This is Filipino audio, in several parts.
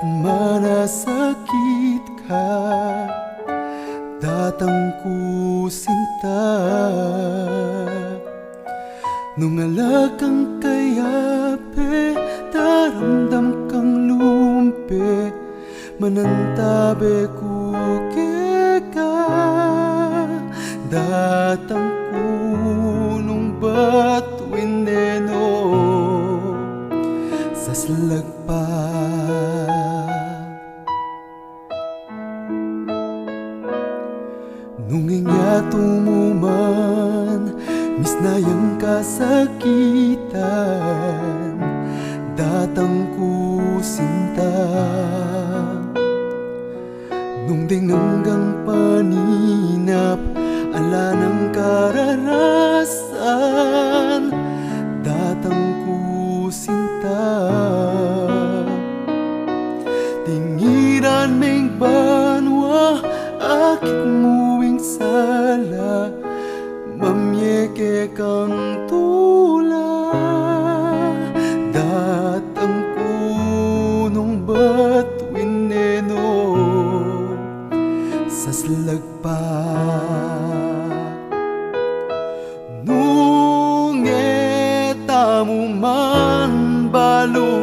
manasakit ka, datang ko sinta. Nung alakang kayape, daramdam kang lumpe, manantabe ko keka. Datang ko nung batuin neno sa slagpa. Nung ingyato mo man, misnayang kasakitan, datang ko sinta. Nung dinganggang paninap, ala ng kararasan, datang ko sinta. Tingiran ming banwa, akit muwing sala, mamyeke kang tula. Datang ko nung batuin neno sa slagpa. Nung eta mo man balo,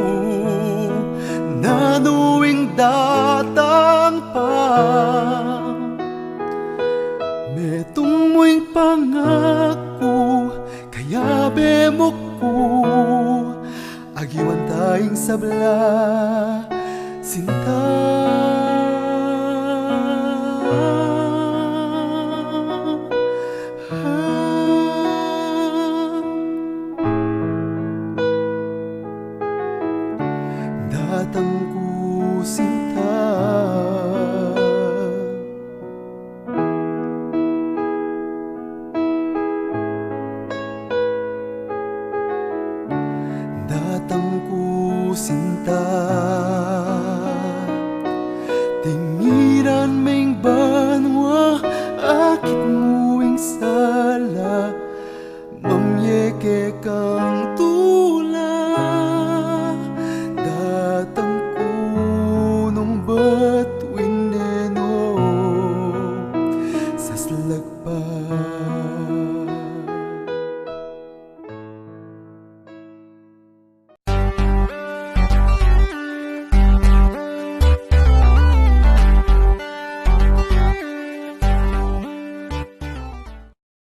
nanuwing datang pa, metong mo'y pangako, kaya bemok ko, agiwan tayong sabla, sinta. Datang ko sinta. Datang ko sinta. Tingiran ming banwa, akit muwing sala, mamyeke kang tula. Datang ko nung batuin neno sa slagpa.